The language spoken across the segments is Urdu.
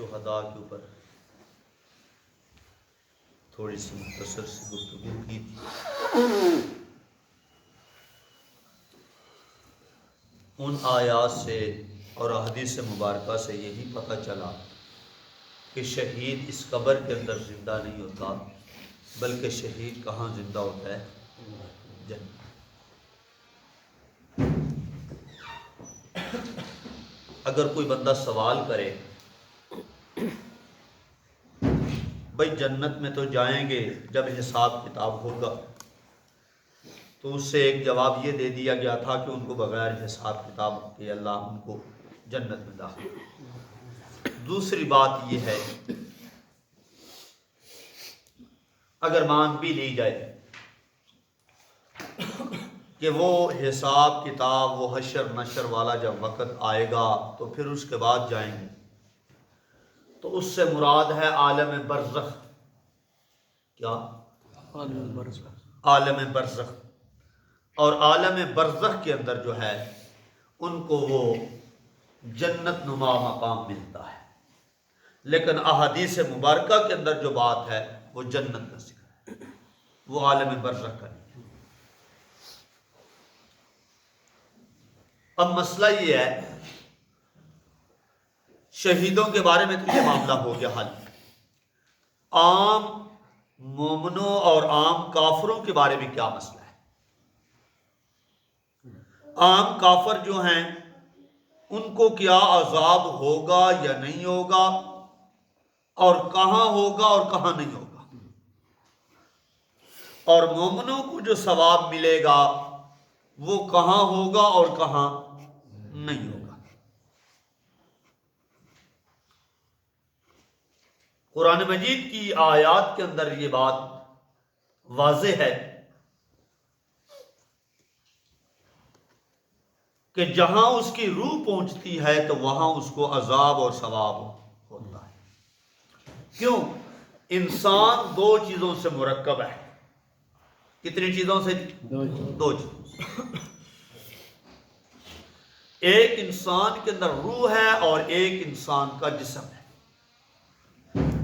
شہداء کے اوپر تھوڑی سی مختصر سی گفتگو کی تھی۔ ان آیات سے اور احادیث مبارکہ سے یہی پتہ چلا کہ شہید اس قبر کے اندر زندہ نہیں ہوتا، بلکہ شہید کہاں زندہ ہوتا ہے؟ جنت۔ اگر کوئی بندہ سوال کرے بھائی جنت میں تو جائیں گے جب حساب کتاب ہوگا، تو اس سے ایک جواب یہ دے دیا گیا تھا کہ ان کو بغیر حساب کتاب کے اللہ ان کو جنت میں داخل کرے۔ دوسری بات یہ ہے، اگر مان بھی لی جائے کہ وہ حساب کتاب، وہ حشر نشر والا جب وقت آئے گا تو پھر اس کے بعد جائیں گے، تو اس سے مراد ہے عالم برزخ۔ کیا؟ عالم برزخ۔ عالم برزخ۔ اور عالم برزخ کے اندر جو ہے ان کو وہ جنت نما مقام ملتا ہے، لیکن احادیث مبارکہ کے اندر جو بات ہے وہ جنت کا ذکر ہے، وہ عالم برزخ کا نہیں ہے۔ اب مسئلہ یہ ہے، شہیدوں کے بارے میں تو یہ معاملہ ہو گیا حل۔ عام مومنوں اور عام کافروں کے بارے میں کیا مسئلہ ہے؟ عام کافر جو ہیں ان کو کیا عذاب ہوگا یا نہیں ہوگا، اور کہاں ہوگا اور کہاں نہیں ہوگا، اور مومنوں کو جو ثواب ملے گا وہ کہاں ہوگا اور کہاں نہیں ہوگا۔ قرآن مجید کی آیات کے اندر یہ بات واضح ہے کہ جہاں اس کی روح پہنچتی ہے تو وہاں اس کو عذاب اور ثواب ہوتا ہے۔ کیوں؟ انسان دو چیزوں سے مرکب ہے۔ کتنی چیزوں سے؟ دو چیزوں سے۔ ایک انسان کے اندر روح ہے اور ایک انسان کا جسم ہے۔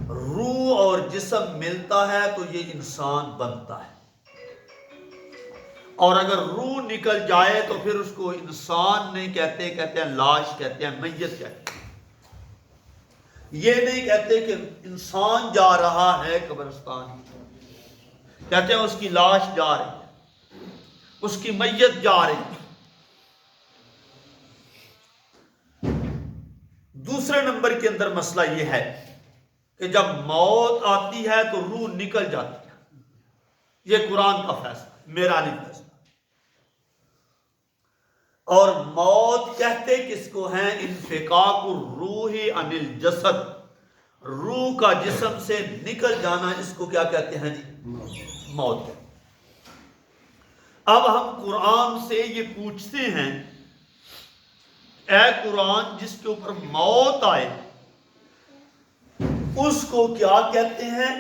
روح اور جسم ملتا ہے تو یہ انسان بنتا ہے، اور اگر روح نکل جائے تو پھر اس کو انسان نہیں کہتے، کہتے ہیں لاش، کہتے ہیں میت کہتے ہیں۔ یہ نہیں کہتے کہ انسان جا رہا ہے قبرستان، کہتے ہیں اس کی لاش جا رہی ہے، اس کی میت جا رہی ہے۔ دوسرے نمبر کے اندر مسئلہ یہ ہے کہ جب موت آتی ہے تو روح نکل جاتی ہے۔ یہ قرآن کا فیصلہ، میرا نہیں فیصلہ۔ اور موت کہتے کس کو ہیں؟ انفکاک الروح عن الجسد، روح کا جسم سے نکل جانا، اس کو کیا کہتے ہیں جی؟ موت۔ اب ہم قرآن سے یہ پوچھتے ہیں، اے قرآن جس کے اوپر موت آئے اس کو کیا کہتے ہیں؟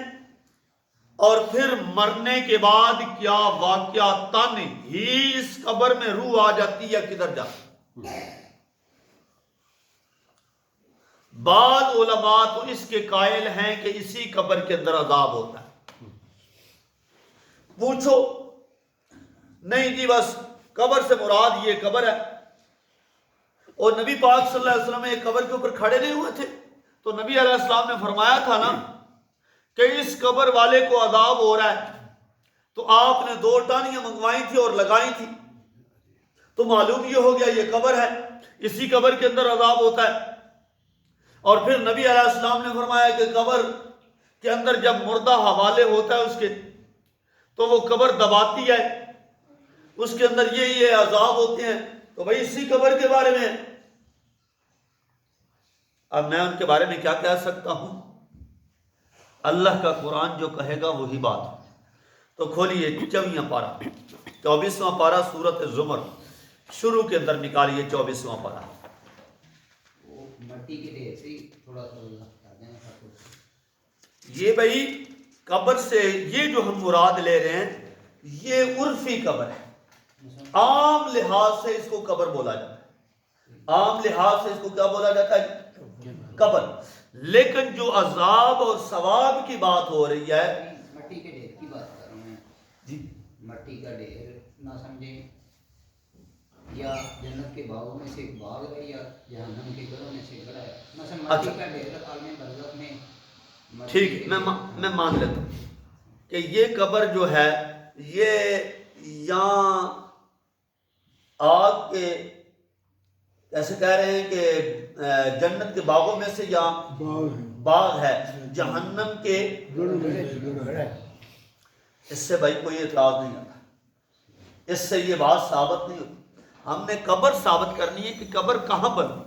اور پھر مرنے کے بعد کیا واقعاتاً ہی اس قبر میں روح آ جاتی یا کدھر جاتی؟ بعض علماء تو اس کے قائل ہیں کہ اسی قبر کے اندر عذاب ہوتا ہے۔ پوچھو، نہیں جی بس قبر سے مراد یہ قبر ہے، اور نبی پاک صلی اللہ علیہ وسلم ایک قبر کے اوپر کھڑے نہیں ہوئے تھے تو نبی علیہ السلام نے فرمایا تھا نا کہ اس قبر والے کو عذاب ہو رہا ہے، تو آپ نے 2 ٹانیاں منگوائی تھی اور لگائی تھی، تو معلوم یہ ہو گیا یہ قبر ہے، اسی قبر کے اندر عذاب ہوتا ہے۔ اور پھر نبی علیہ السلام نے فرمایا کہ قبر کے اندر جب مردہ حوالے ہوتا ہے اس کے، تو وہ قبر دباتی ہے، اس کے اندر یہ عذاب ہوتے ہیں، تو بھائی اسی قبر کے بارے میں۔ اب میں ان کے بارے میں کیا کہہ سکتا ہوں؟ اللہ کا قرآن جو کہے گا وہی بات۔ تو کھولیے 24واں پارہ، 24واں پارہ سورۃ الزمر، شروع کے اندر نکالیے 24واں پارہ۔ یہ بھائی قبر سے یہ جو ہم مراد لے رہے ہیں یہ عرفی قبر ہے، عام لحاظ سے اس کو قبر بولا جاتا ہے، عام لحاظ سے اس کو کیا بولا جاتا ہے؟ قبر۔ لیکن جو عذاب اور ثواب کی بات ہو رہی ہے، مٹی کے ڈھیر کی بات کر رہا ہوں میں جی مٹی کا ڈھیر نہ سمجھیں، یا جنت کے باغوں میں سے ایک باغ ہے یا جہنم کے گڑھوں میں سے گڑھا ہے، مثلا مٹی اچھا کا ڈھیر عالم برزخ میں مٹی ٹھیک، کے میں ڈھیر- میں مان لیتا ہوں کہ یہ قبر جو ہے یہ یہاں آگ کے ایسے کہہ رہے ہیں کہ جنت کے باغوں میں سے یا باغ ہے، جہنم کے اس سے بھائی کوئی اعتراض نہیں آتا، اس سے یہ بات ثابت نہیں ہوتی۔ ہم نے قبر ثابت کرنی ہے کہ قبر کہاں بنے،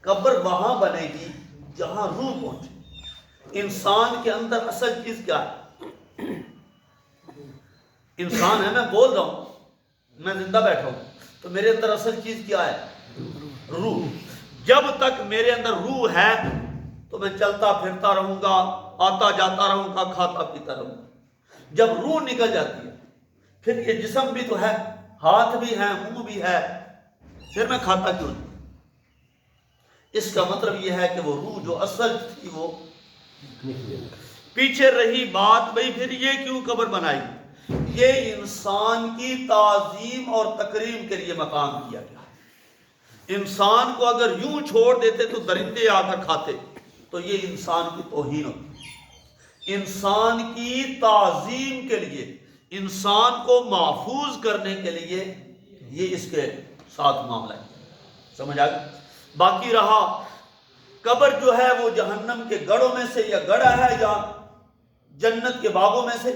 قبر وہاں بنے گی جہاں روح پہنچے۔ انسان کے اندر اصل چیز کیا ہے؟ انسان ہے، میں بول رہا ہوں، میں زندہ بیٹھا ہوں تو میرے اندر اصل چیز کیا ہے؟ روح۔ جب تک میرے اندر روح ہے تو میں چلتا پھرتا رہوں گا، آتا جاتا رہوں گا، کھاتا پیتا رہوں گا۔ جب روح نکل جاتی ہے پھر یہ جسم بھی تو ہے، ہاتھ بھی ہے، منہ بھی ہے، پھر میں کھاتا کیوں نہیں؟ اس کا مطلب یہ ہے کہ وہ روح جو اصل تھی وہ پیچھے رہی بات۔ بھئی پھر یہ کیوں قبر بنائی؟ یہ انسان کی تعظیم اور تکریم کے لیے مقام کیا گیا۔ انسان کو اگر یوں چھوڑ دیتے تو درندے آ کر کھاتے تو یہ انسان کی توہین ہوتی۔ انسان کی تعظیم کے لیے، انسان کو محفوظ کرنے کے لیے یہ اس کے ساتھ معاملہ ہے، سمجھ آ گئی؟ باقی رہا قبر جو ہے وہ جہنم کے گڑھوں میں سے یا گڑھا ہے یا جنت کے باغوں میں سے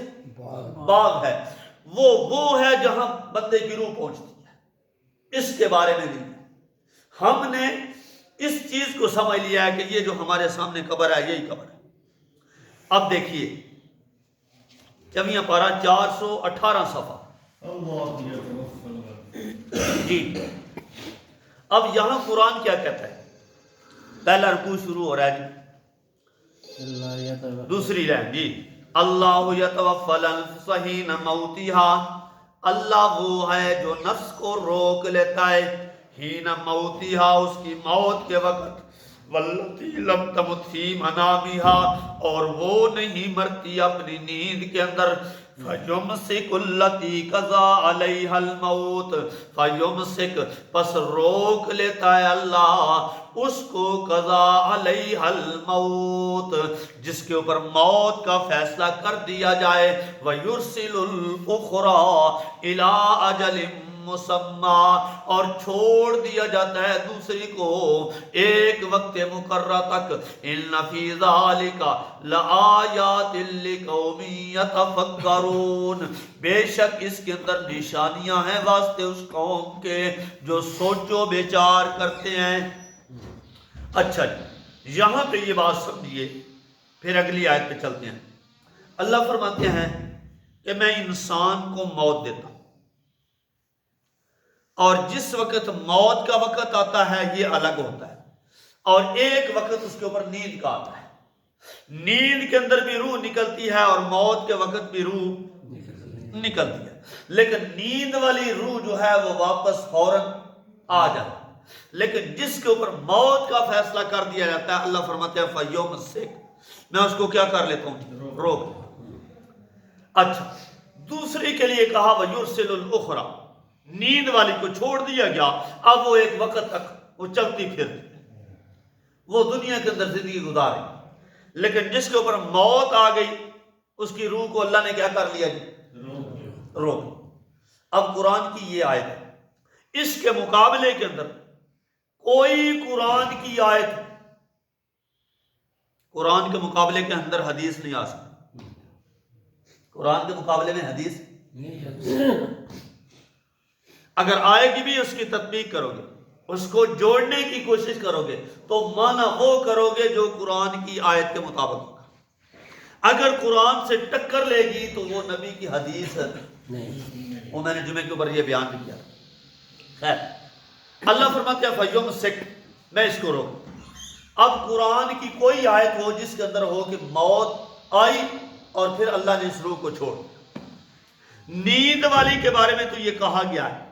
باغ ہے، وہ ہے جہاں بندے کی روح پہنچتی ہے، اس کے بارے میں نہیں ہے۔ ہم نے اس چیز کو سمجھ لیا ہے کہ یہ جو ہمارے سامنے قبر ہے یہی قبر ہے۔ اب دیکھیے چویاں پارہ 418 صفحہ جی۔ اب یہاں قرآن کیا کہتا ہے؟ پہلا رکوع شروع ہو رہا ہے جی، دوسری لائن جی، اللہ یتوفی الانفس حین موتہا، اللہ وہ ہے جو نفس کو روک لیتا ہے حین موتہا، اس کی موت کے وقت، والتی لم تمت فی منامہا، اور وہ نہیں مرتی اپنی نیند کے اندر، فیمسک التی قضا علیہا الموت، فیمسک پس روک لیتا ہے اللہ اس کو، قضا علیہا الموت جس کے اوپر موت کا فیصلہ کر دیا جائے، ویرسل الاخری الی اجل مسمى، اور چھوڑ دیا جاتا ہے دوسری کو ایک وقت مقررہ تک۔ ان فی ذالک لآیات لقوم یتفکرون، بے شک اس کے اندر نشانیاں ہیں واسطے اس قوم کے جو سوچ و بچار کرتے ہیں۔ اچھا جی، یہاں پہ یہ بات سمجھیے، پھر اگلی آیت پہ چلتے ہیں۔ اللہ فرماتے ہیں کہ میں انسان کو موت دیتا ہوں، اور جس وقت موت کا وقت آتا ہے یہ الگ ہوتا ہے، اور ایک وقت اس کے اوپر نیند کا آتا ہے۔ نیند کے اندر بھی روح نکلتی ہے اور موت کے وقت بھی روح نکلتی ہے، لیکن نیند والی روح جو ہے وہ واپس فوراً آ جاتی ہے، لیکن جس کے اوپر موت کا فیصلہ کر دیا جاتا ہے اللہ فرماتے ہیں فیمسک، میں اس کو کیا کر لیتا ہوں؟ روک۔ اچھا، دوسری کے لیے کہا ویرسل الاخری، نیند والی کو چھوڑ دیا گیا، اب وہ ایک وقت تک وہ چلتی پھرتی وہ دنیا کے اندر زندگی گزارے، لیکن جس کے اوپر موت آ گئی اس کی روح کو اللہ نے کیا کر لیا جی؟ روک۔ اب قرآن کی یہ آیت ہے، اس کے مقابلے کے اندر کوئی قرآن کی آیت، قرآن کے مقابلے کے اندر حدیث نہیں آ سکتی، قرآن کے مقابلے میں حدیث اگر آئے گی بھی اس کی تطبیق کرو گے، اس کو جوڑنے کی کوشش کرو گے تو معنی وہ کرو گے جو قرآن کی آیت کے مطابق ہوگا۔ اگر قرآن سے ٹکر لے گی تو وہ نبی کی حدیث نہیں، وہ میں نے جمعے کے اوپر یہ بیان بھی کیا۔ خیر، اللہ فرماتے ہیں فیمسک، میں اس کو روک۔ اب قرآن کی کوئی آیت ہو جس کے اندر ہو کہ موت آئی اور پھر اللہ نے اس روح کو چھوڑ، نیند والی کے بارے میں تو یہ کہا گیا ہے،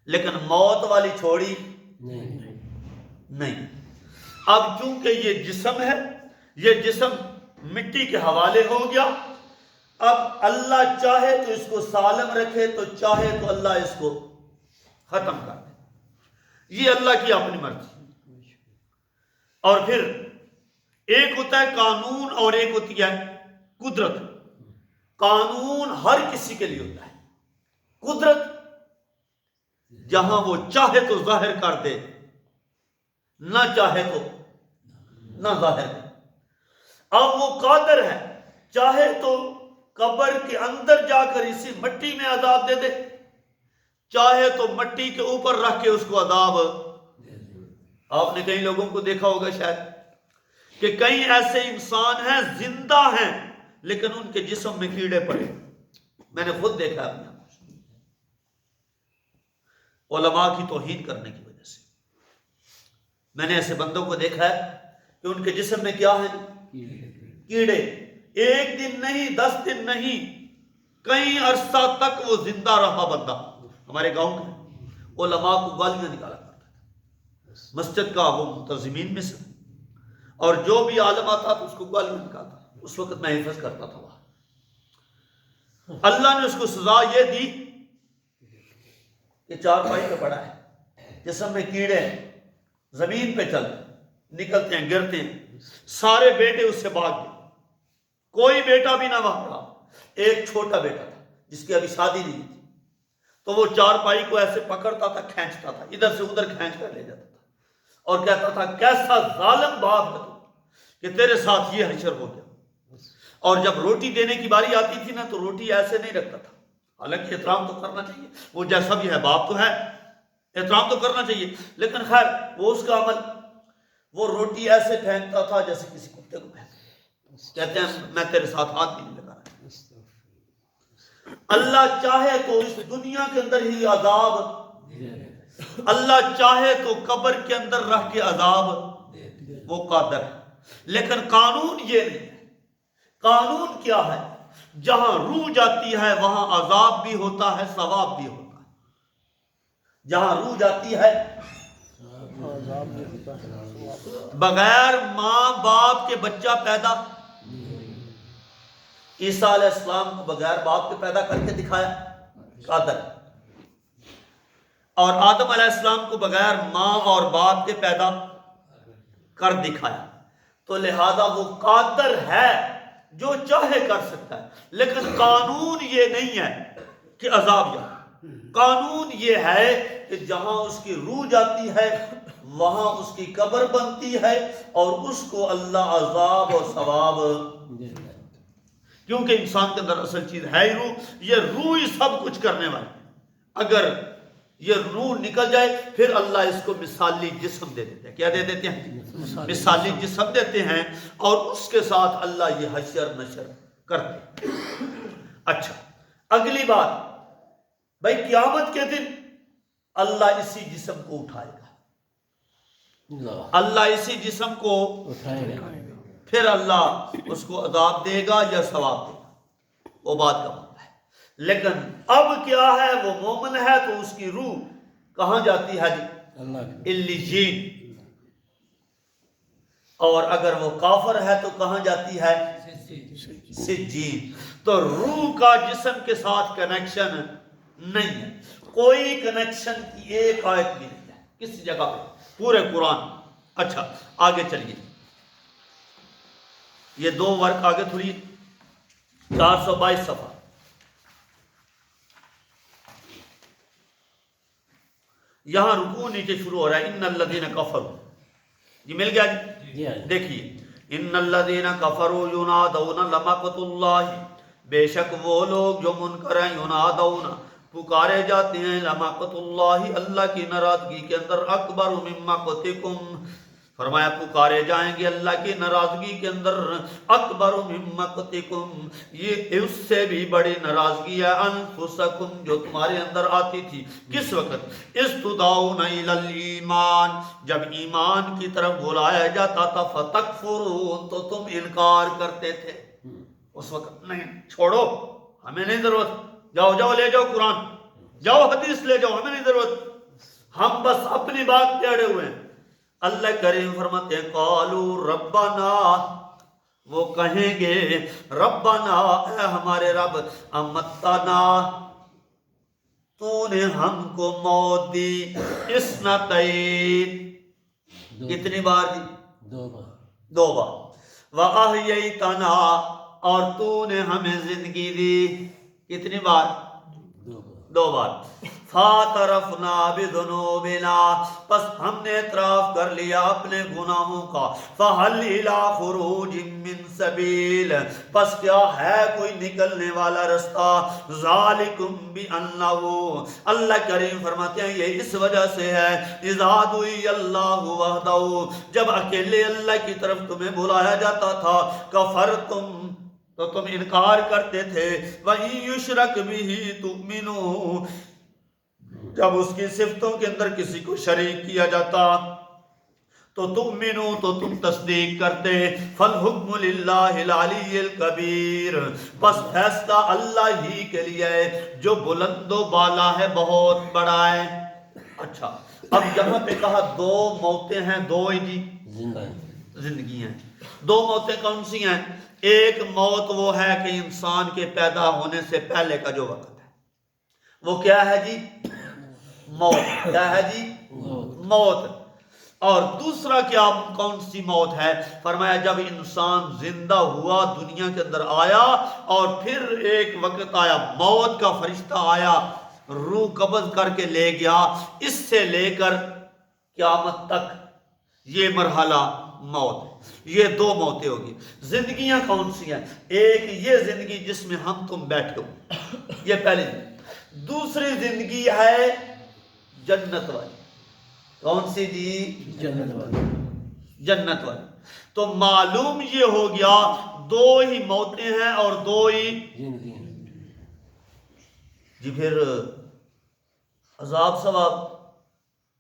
لیکن موت والی چھوڑی نہیں۔ اب چونکہ یہ جسم ہے، یہ جسم مٹی کے حوالے ہو گیا، اب اللہ چاہے تو اس کو سالم رکھے، تو چاہے تو اللہ اس کو ختم کر دے، یہ اللہ کی اپنی مرضی۔ اور پھر ایک ہوتا ہے قانون اور ایک ہوتی ہے قدرت۔ قانون ہر کسی کے لیے ہوتا ہے، قدرت جہاں وہ چاہے تو ظاہر کر دے، نہ چاہے تو نہ ظاہر کرے۔ اب وہ قادر ہے، چاہے تو قبر کے اندر جا کر اسی مٹی میں عذاب دے دے، چاہے تو مٹی کے اوپر رکھ کے اس کو عذاب۔ آپ نے کئی لوگوں کو دیکھا ہوگا شاید کہ کئی ایسے انسان ہیں زندہ ہیں لیکن ان کے جسم میں کیڑے پڑے، میں نے خود دیکھا اپنے علماء کی توہین کرنے کی وجہ سے۔ میں نے ایسے بندوں کو دیکھا ہے کہ ان کے جسم میں کیا ہیں؟ کیڑے۔ ایک دن نہیں، 10 دن نہیں، کئی عرصہ تک وہ زندہ رہا بندہ۔ ہمارے گاؤں میں علماء کو گالیاں نکالا کرتا تھا، مسجد کا وہ منتظمین میں سے، اور جو بھی عالم آتا تو اس کو گالیاں نکالتا۔ اس وقت میں حفظ کرتا تھا وہاں۔ اللہ نے اس کو سزا یہ دی کہ 4 پائی پہ پڑا ہے، جسم میں کیڑے ہیں، زمین پہ چل نکلتے ہیں، گرتے ہیں، سارے بیٹے اس سے بھاگ گئے، کوئی بیٹا بھی نہ وہاں رہا۔ ایک چھوٹا بیٹا تھا جس کی ابھی شادی نہیں تھی، تو وہ 4 پائی کو ایسے پکڑتا تھا، کھینچتا تھا، ادھر سے ادھر کھینچ کر لے جاتا تھا، اور کہتا تھا کیسا ظالم باپ ہے تو کہ تیرے ساتھ یہ حشر ہو گیا۔ اور جب روٹی دینے کی باری آتی تھی نا تو روٹی ایسے نہیں رکھتا تھا، حالانکہ احترام تو کرنا چاہیے، وہ جیسا بھی ہے باپ تو ہے، احترام تو کرنا چاہیے، لیکن خیر وہ اس کا عمل، وہ روٹی ایسے پھینکتا تھا جیسے کسی کتے کو پھینکتا۔ کہتے ہیں میں تیرے ساتھ ہاتھ بھی نہیں لگا رہا۔ اللہ چاہے تو اس دنیا کے اندر ہی عذاب، اللہ چاہے تو قبر کے اندر رکھ کے عذاب، وہ قادر ہے، لیکن قانون یہ نہیں ہے۔ قانون کیا ہے؟ جہاں روح جاتی ہے وہاں عذاب بھی ہوتا ہے، ثواب بھی ہوتا ہے۔ جہاں روح جاتی ہے بغیر ماں باپ کے بچہ پیدا، عیسیٰ علیہ السلام کو بغیر باپ کے پیدا کر کے دکھایا، قادر۔ اور آدم علیہ السلام کو بغیر ماں اور باپ کے پیدا کر دکھایا، تو لہذا وہ قادر ہے، جو چاہے کر سکتا ہے، لیکن قانون یہ نہیں ہے کہ عذاب جائے۔ قانون یہ ہے کہ جہاں اس کی روح جاتی ہے وہاں اس کی قبر بنتی ہے، اور اس کو اللہ عذاب اور ثواب، کیونکہ انسان کے اندر اصل چیز ہے ہی روح، یہ روح ہی سب کچھ کرنے والی۔ اگر یہ روح نکل جائے پھر اللہ اس کو مثالی جسم دے دیتے ہیں۔ کیا دے دیتے ہیں؟ مثالی جسم دیتے ہیں، اور اس کے ساتھ اللہ یہ حشر نشر کرتے ہیں۔ اچھا، اگلی بات، بھائی قیامت کے دن اللہ اسی جسم کو اٹھائے گا، اللہ اسی جسم کو پھر اللہ اس کو عذاب دے گا یا ثواب دے گا، وہ بات کا معاملہ ہے۔ لیکن اب کیا ہے، وہ مومن ہے تو اس کی روح کہاں جاتی ہے جی؟ علیجین۔ اور اگر وہ کافر ہے تو کہاں جاتی ہے؟ سجین۔ تو روح کا جسم کے ساتھ کنیکشن نہیں ہے، کوئی کنیکشن کی ایک آیت بھی نہیں ہے کسی جگہ پہ پورے قرآن۔ اچھا آگے چلیے، یہ 2 ورق آگے تھوڑی، 422 صفحہ۔ یہاں رکوع نیچے شروع ہو رہا ہے، ان الذین کفروا، یہ مل گیا جی؟ دیکھیے، ان الذین کفروا ینادون لمقت اللہ، بے شک وہ لوگ جو منکر ہیں، ینادون پکارے جاتے ہیں، لمقت اللہ اللہ کی ناراضگی کے اندر، اکبر من مقتکم، فرمایا پکارے جائیں گے اللہ کی ناراضگی کے اندر، اکبر من مقتکم، یہ اس سے بھی بڑی ناراضگی ہے، انفسکم جو تمہارے اندر آتی تھی، کس وقت؟ استدعون الی الایمان، جب ایمان کی طرف بلایا جاتا تھا، فتکفرون تو تم انکار کرتے تھے۔ اس وقت نہیں، چھوڑو ہمیں نہیں ضرورت، جاؤ جاؤ لے جاؤ قرآن، جاؤ حدیث لے جاؤ، ہمیں نہیں ضرورت، ہم بس اپنی بات پہ اڑے ہوئے ہیں۔ اللہ کریم فرماتے ہیں قالو ربنا، وہ کہیں گے ربنا اے ہمارے رب، امتنا تو نے ہم کو موت دی، اثنتین کتنی بار دی؟ 2 بار. 2 بار، وَأَحْيَيْتَنَا اور تو نے ہمیں زندگی دی کتنی بار؟ 2 بار. 2 بار. فَاعْتَرَفْنَا بِذُنُوبِنَا پس ہم نے اعتراف کر لیا اپنے گناہوں کا. فَهَلْ إِلَىٰ خُرُوجٍ مِّن سَبِيلٍ پس کیا ہے کوئی نکلنے والا رستہ؟ ذَلِكُمْ بِأَنَّهُ اللہ کریم فرماتے ہیں یہ اس وجہ سے ہے اِذَا دُعِيَ اللَّهُ وَحْدَهُ جب اکیلے اللہ کی طرف تمہیں بلایا جاتا تھا، کفرتم تو تم انکار کرتے تھے، وَإِن يُشْرَكْ بِهِ تُؤْمِنُوا جب اس کی صفتوں کے اندر کسی کو شریک کیا جاتا تو تؤمنو تو تم تصدیق کرتے. فالحکم للہ العلی الکبیر بس فیصلہ اللہ ہی کے لیے ہے جو بلند و بالا ہے، بہت بڑا ہے. اچھا اب یہاں پہ کہا 2 موتیں ہیں، 2 ہی زندگی ہیں. 2 موتیں کون سی ہیں؟ ایک موت وہ ہے کہ انسان کے پیدا ہونے سے پہلے کا جو وقت ہے، وہ کیا ہے جی؟ موت. کیا ہے جی؟ موت. اور دوسرا کیا کون سی موت ہے؟ فرمایا جب انسان زندہ ہوا، دنیا کے اندر آیا اور پھر ایک وقت آیا موت کا فرشتہ آیا، روح قبض کر کے لے گیا. اس سے لے کر قیامت تک یہ مرحلہ موت. یہ 2 موتیں ہوگی. زندگیاں کون سی ہیں؟ ایک یہ زندگی جس میں ہم تم بیٹھے ہو، یہ پہلی زندگی. دوسری زندگی ہے جنت والی. کون سی جی؟ جنت والی. جنت والی. تو معلوم یہ ہو گیا 2 ہی موتیں ہیں اور 2 ہی زندگی. جی. پھر عذاب ثواب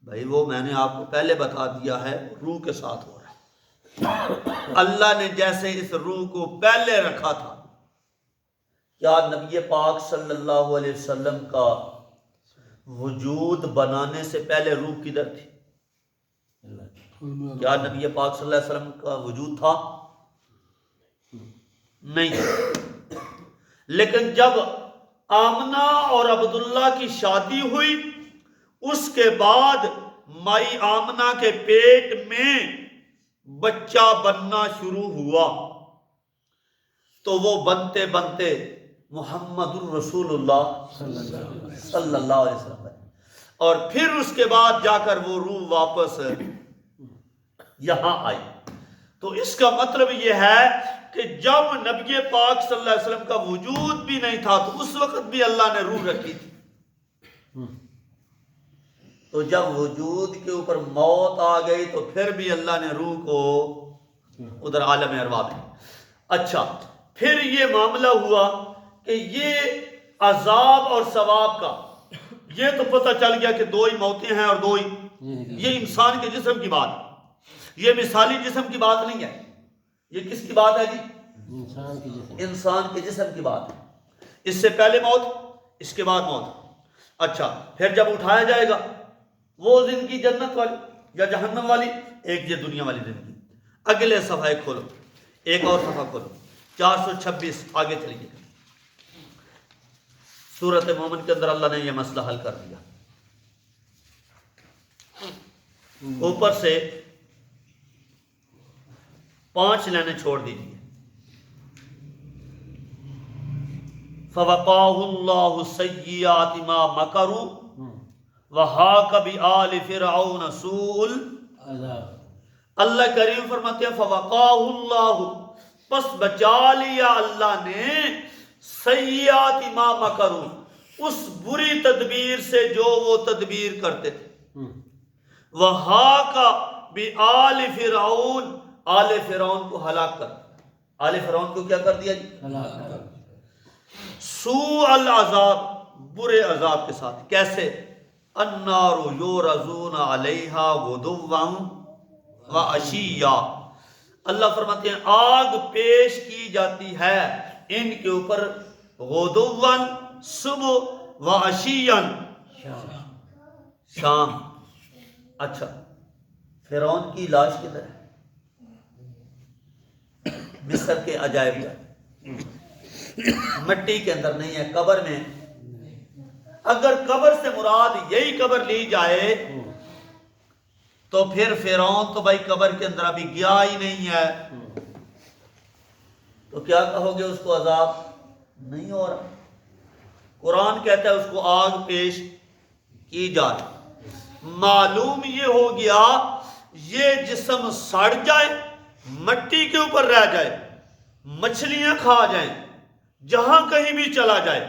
بھائی وہ میں نے آپ کو پہلے بتا دیا ہے، روح کے ساتھ ہو رہا ہے. اللہ نے جیسے اس روح کو پہلے رکھا تھا، کیا نبی پاک صلی اللہ علیہ وسلم کا وجود بنانے سے پہلے روح کدھر تھی؟ کیا نبی پاک صلی اللہ علیہ وسلم کا وجود تھا؟ نہیں. لیکن جب آمنہ اور عبداللہ کی شادی ہوئی، اس کے بعد مائی آمنہ کے پیٹ میں بچہ بننا شروع ہوا، تو وہ بنتے بنتے محمد الرسول اللہ صلی اللہ علیہ وسلم بنے. اور پھر اس کے بعد جا کر وہ روح واپس یہاں آئی. تو اس کا مطلب یہ ہے کہ جب نبی پاک صلی اللہ علیہ وسلم کا وجود بھی نہیں تھا تو اس وقت بھی اللہ نے روح رکھی تھی. تو جب وجود کے اوپر موت آ گئی تو پھر بھی اللہ نے روح کو ادھر عالم ارواح میں. اچھا پھر یہ معاملہ ہوا کہ یہ عذاب اور ثواب کا یہ تو پتہ چل گیا کہ 2 ہی موتیں ہیں اور 2 ہی. یہ انسان کے جسم کی بات ہے، یہ مثالی جسم کی بات نہیں ہے. یہ کس کی بات ہے جی؟ انسان کے جسم کی بات ہے. اس سے پہلے موت، اس کے بعد موت. اچھا پھر جب اٹھایا جائے گا وہ زندگی جنت والی یا جہنم والی، ایک یہ دنیا والی زندگی. اگلے صفحے کھولو، ایک اور صفحہ کھولو، 426 آگے چلیے. سورۃ مومن کے اندر اللہ نے یہ مسئلہ حل کر دیا. اوپر سے 5 لائنیں چھوڑ دیجیے. فَوَقَاهُ اللَّهُ سَيِّئَاتِ مَا مَكَرُوا وَحَاقَ بِآلِ فِرْعَوْنَ سُوءُ الْعَذَابِ. اللہ کریم فرماتے ہیں فَوَقَاهُ اللَّهُ پس بچا لیا اللہ نے سیئات ما مکروا اس بری تدبیر سے جو وہ تدبیر کرتے تھے. وَحَاقَ بِآلِ فِرْعَوْنَ آل فرعون کو ہلاک کر. آل فرعون کو کیا کر دیا جی؟ سوء العذاب برے عذاب کے ساتھ. کیسے؟ النار یورزون علیہا غدوا وعشیا. اللہ فرماتے ہیں آگ پیش کی جاتی ہے ان کے اوپر غدوا صبح وعشیا شام. اچھا فرعون کی لاش کدھر ہے؟ مصر کے عجائب گھر، مٹی کے اندر نہیں ہے، قبر میں۔ اگر قبر سے مراد یہی قبر لی جائے تو پھر فرعون تو بھائی قبر کے اندر ابھی گیا ہی نہیں ہے، تو کیا کہو گے اس کو عذاب نہیں ہو رہا؟ قرآن کہتا ہے اس کو آگ پیش کی جائے۔ معلوم یہ ہو گیا یہ جسم سڑ جائے، مٹی کے اوپر رہ جائے، مچھلیاں کھا جائیں، جہاں کہیں بھی چلا جائے،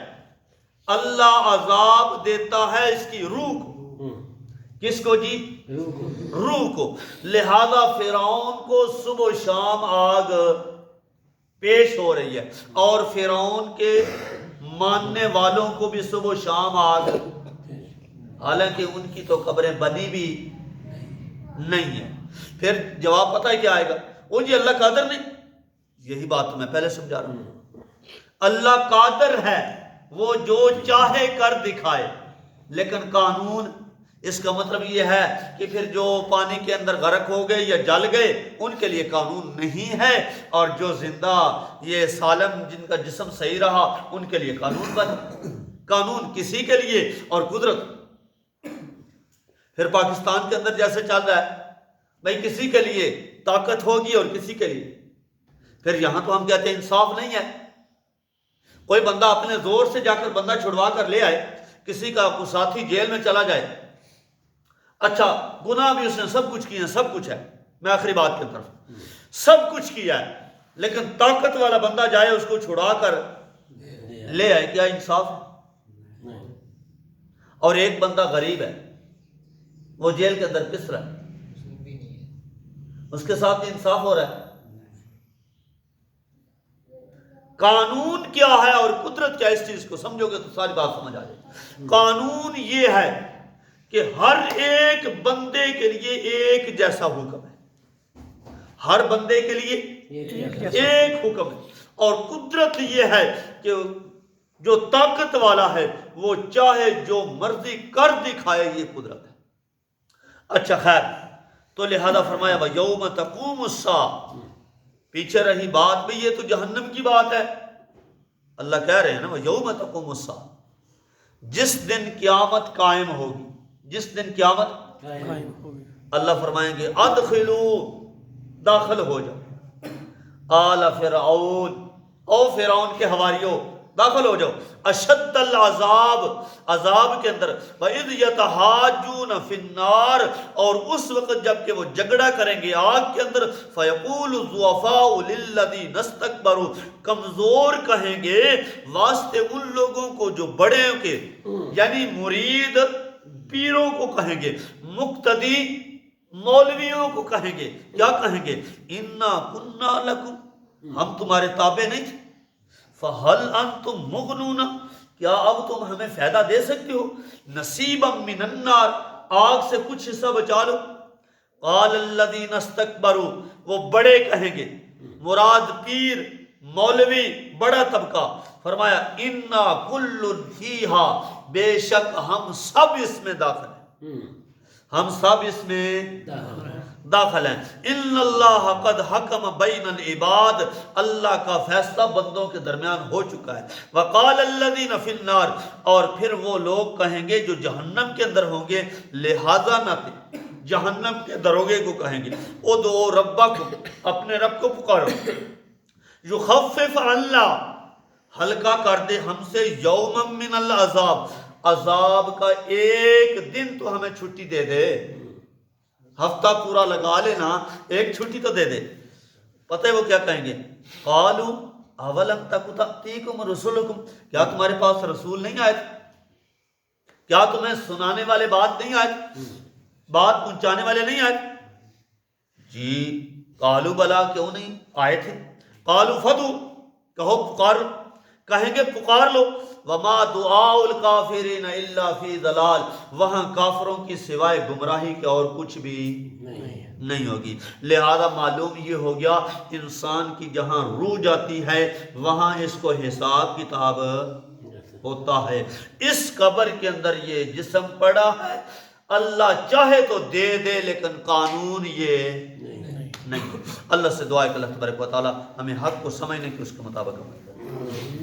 اللہ عذاب دیتا ہے اس کی روح کو۔ کس کو جی؟ روح کو۔ لہذا فرعون کو صبح و شام آگ پیش ہو رہی ہے، اور فرعون کے ماننے والوں کو بھی صبح و شام آگ، حالانکہ ان کی تو قبریں بنی بھی نہیں ہے۔ پھر جواب پتہ ہے کیا آئے گا؟ وہ جی اللہ قادر نہیں، یہی بات تو میں پہلے سمجھا رہا ہوں۔ اللہ قادر ہے، وہ جو چاہے کر دکھائے، لیکن قانون، اس کا مطلب یہ ہے کہ پھر جو پانی کے اندر غرق ہو گئے یا جل گئے ان کے لیے قانون نہیں ہے، اور جو زندہ یہ سالم جن کا جسم صحیح رہا ان کے لیے قانون بنا۔ قانون کسی کے لیے اور قدرت پھر پاکستان کے اندر جیسے چل رہا ہے بھائی، کسی کے لیے طاقت ہوگی اور کسی کے لیے، پھر یہاں تو ہم کہتے ہیں انصاف نہیں ہے۔ کوئی بندہ اپنے زور سے جا کر بندہ چھڑوا کر لے آئے، کسی کا کوئی ساتھی جیل میں چلا جائے، اچھا گناہ بھی اس نے سب کچھ کیا، سب کچھ ہے، میں آخری بات کی طرف، سب کچھ کیا ہے، لیکن طاقت والا بندہ جائے اس کو چھڑا کر لے آئے، کیا انصاف ہے؟ اور ایک بندہ غریب ہے، وہ جیل کے اندر پس رہا ہے، اس کے ساتھ انصاف ہو رہا ہے؟ قانون کیا ہے اور قدرت کیا، اس چیز کو سمجھو گے تو ساری بات سمجھ آ جائے۔ قانون یہ ہے کہ ہر ایک بندے کے لیے ایک جیسا حکم ہے، ہر بندے کے لیے ایک حکم ہے، اور قدرت یہ ہے کہ جو طاقت والا ہے وہ چاہے جو مرضی کر دکھائے، یہ قدرت ہے۔ اچھا خیر، تو لہذا فرمایا وَيَوْمَ تَقُومُ السَّاعَةُ، پیچھے رہی بات بھی، یہ تو جہنم کی بات ہے، اللہ کہہ رہے ہیں نا وَيَوْمَ تَقُومُ السَّاعَةُ، جس دن قیامت قائم ہوگی، جس دن قیامت قائم ہوگی، اللہ فرمائیں گے ادخلوا، داخل ہو جاؤ، آل فرعون، او فرعون کے حواریوں داخل ہو جاؤ، اشد العذاب، عذاب کے اندر، وَإِذْ يَتَحَاجُّونَ فِي النَّارِ، اور اس وقت جب کہ وہ جھگڑا کریں گے آگ کے اندر، فَيَقُولُ الضُّعَفَاءُ لِلَّذِينَ اسْتَكْبَرُوا، کمزور کہیں گے واسطے ان لوگوں کو جو بڑے کے، یعنی مرید پیروں کو کہیں گے، مقتدی مولویوں کو کہیں گے، کیا کہیں گے؟ اِنَّا كُنَّا لَكُمْ، ہم تمہارے تابع نہیں تھے، فَهَلْ أَنْتُمْ مُغْنُونَ، کیا اب تم ہمیں فائدہ دے سکتے ہو؟ نصیبا من النار، آگ سے کچھ حصہ بچا لو۔ قال الذین استکبروا، وہ بڑے کہیں گے، مراد پیر مولوی بڑا طبقہ، فرمایا انا کل فیہا، بے شک ہم سب اس میں داخل ہیں، ہم سب اس میں داخل ہیں۔ ان اللہ قد حکم بین العباد، اللہ کا فیصلہ بندوں کے درمیان ہو چکا ہے۔ وقال الذین فی النار، اور پھر وہ لوگ کہیں گے جو جہنم کے اندر ہوں گے، لہذا نہ جہنم کے دروگے کو کہیں گے ادعو ربکم، اپنے رب کو پکارو، یخفف اللہ، ہلکا کر دے ہم سے، یوما من العذاب، عذاب کا ایک دن تو ہمیں چھٹی دے دے، ہفتہ پورا لگا لینا، ایک چھٹی تو دے دے۔ پتہ ہے وہ کیا کہیں گے؟ قالوا اولم تک تأتیکم رسلکم، کیا تمہارے پاس رسول نہیں آئے تھے؟ کیا تمہیں سنانے والے بات نہیں آئے؟ بات پہنچانے والے نہیں آئے؟ جی قالوا بلا، کیوں نہیں آئے تھے؟ قالوا فدعوا، کہو پکار، کہیں گے پکار لو، وما دعاء الکافرین الا فی ضلال، وہاں کافروں کی سوائے گمراہی کے اور کچھ بھی نہیں ہوگی۔ لہذا معلوم یہ ہو گیا انسان کی جہاں روح جاتی ہے وہاں اس کو حساب کتاب ہوتا ہے۔ اس قبر کے اندر یہ جسم پڑا ہے، اللہ چاہے تو دے دے لیکن قانون یہ نہیں۔ اللہ سے دعا ہے کہ اللہ تبارک و تعالی ہمیں حق کو سمجھنے کی اس کے مطابق عمل کرے۔